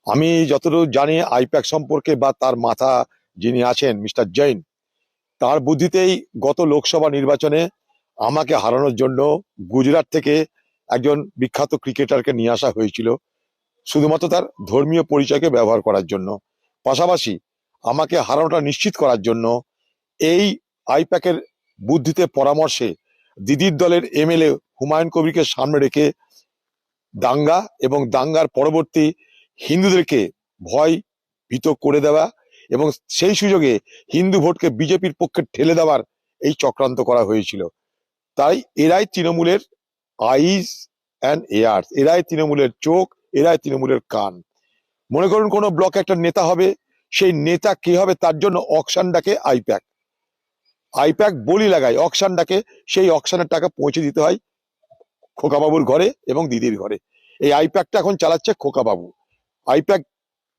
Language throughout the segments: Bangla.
আমি যতদূর জানি আইপ্যাক সম্পর্কে বা তার মাথা যিনি আছেন মিস্টার জৈন, তার বুদ্ধিতেই গত লোকসভা নির্বাচনে আমাকে হারানোর জন্য গুজরাট থেকে একজন বিখ্যাত ক্রিকেটারকে নিয়ে আসা হয়েছিল, শুধুমাত্র তার ধর্মীয় পরিচয়কে ব্যবহার করার জন্য। পাশাপাশি আমাকে হারানোটা নিশ্চিত করার জন্য এই আইপ্যাকের বুদ্ধিতে পরামর্শে দিদির দলের এমএলএ হুমায়ুন কবিরকে সামনে রেখে দাঙ্গা এবং দাঙ্গার পরবর্তী হিন্দুদেরকে ভয় ভীত করে দেওয়া এবং সেই সুযোগে হিন্দু ভোটকে বিজেপির পক্ষে ঠেলে দেওয়ার এই চক্রান্ত করা হয়েছিল। তাই এরাই তৃণমূলের আইজ অ্যান্ড এয়ার্স, এরাই তৃণমূলের চোখ, এরাই তৃণমূলের কান। মনে করুন কোনো ব্লকে একটা নেতা হবে, সেই নেতা কে হবে তার জন্য অকশন ডাকে আইপ্যাক। আইপ্যাক বলি লাগায় অকশন ডাকে, সেই অকশনের টাকা পৌঁছে দিতে হয় খোকাবাবুর ঘরে এবং দিদির ঘরে। এই আইপ্যাকটা এখন চালাচ্ছে খোকাবাবু। আইপ্যাক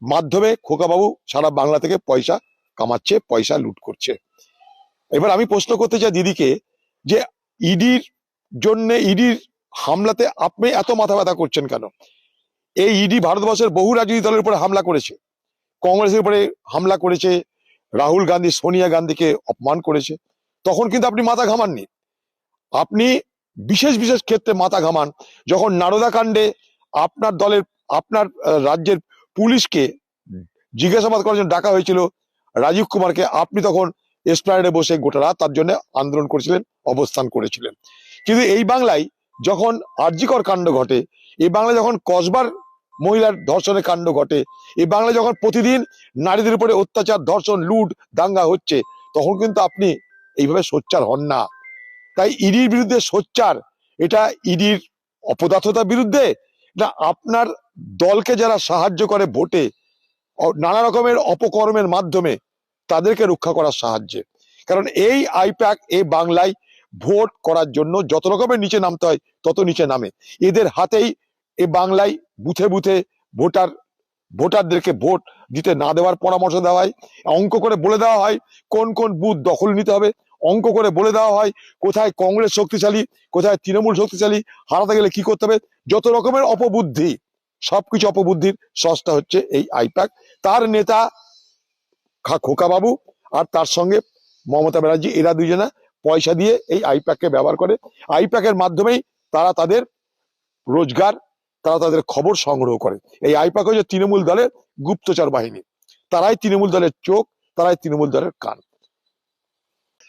মাধ্যমে খোকাবাবু সারা বাংলা থেকে পয়সা কামাচ্ছে, পয়সা লুট করছে। এবার আমি প্রশ্ন করতে চাই দিদিকে, যে ইডির জন্য, ইডির হামলাতে আপনি এত মাথা ব্যথা করছেন কেন? এই ইডি ভারতবর্ষের বহু রাজনৈতিক দলের উপরে হামলা করেছে, কংগ্রেসের উপরে হামলা করেছে, রাহুল গান্ধী সোনিয়া গান্ধীকে অপমান করেছে, তখন কিন্তু আপনি মাথা ঘামাননি। আপনি বিশেষ বিশেষ ক্ষেত্রে মাথা ঘামান যখন নারদা কাণ্ডে আপনার দলের, আপনার রাজ্যের পুলিশকে জিজ্ঞাসাবাদ করার জন্য ডাকা হয়েছিল রাজীব কুমারকে, আপনি তখন এসপ্ল্যানেডে বসে গোটা রাত তার জন্য আন্দোলন করেছিলেন, অবস্থান করেছিলেন। কিন্তু এই বাংলায় যখন আরজিকর কাণ্ড ঘটে, এই বাংলায় যখন কসবার মহিলার ধর্ষণের কাণ্ড ঘটে, এই বাংলায় যখন প্রতিদিন নারীদের উপরে অত্যাচার, ধর্ষণ, লুট, দাঙ্গা হচ্ছে, তখন কিন্তু আপনি এইভাবে সোচ্চার হন না। তাই ইডির বিরুদ্ধে সোচ্চার, এটা ইডির অপদার্থতার বিরুদ্ধে না আপনার দলকে যারা সাহায্য করে ভোটে নানা রকমের অপকর্মের মাধ্যমে তাদেরকে রক্ষা করার সাহায্যে। কারণ এই আইপ্যাক এই বাংলায় ভোট করার জন্য যত রকমের নিচে নামতে হয় তত নিচে নামে। এদের হাতেই এই বাংলায় বুথে বুথে ভোটারদেরকে ভোট দিতে না দেওয়ার পরামর্শ দেওয়া হয়, অঙ্ক করে বলে দেওয়া হয় কোন কোন বুথ দখল নিতে হবে, অঙ্ক করে বলে দেওয়া হয় কোথায় কংগ্রেস শক্তিশালী, কোথায় তৃণমূল শক্তিশালী, হারাতে গেলে কি করতে হবে। যত রকমের অপবুদ্ধি, সবকিছু অপবুদ্ধির সস্তা হচ্ছে এই আইপ্যাক। তার নেতা খোকাবাবু আর তার সঙ্গে মমতা ব্যানার্জি, এরা দুইজনা পয়সা দিয়ে এই আইপ্যাককে ব্যবহার করে। আইপ্যাকের মাধ্যমেই তারা তাদের রোজগার, তারা তাদের খবর সংগ্রহ করে। এই আইপ্যাক হচ্ছে তৃণমূল দলের গুপ্তচর বাহিনী, তারাই তৃণমূল দলের চোখ, তারাই তৃণমূল দলের কান।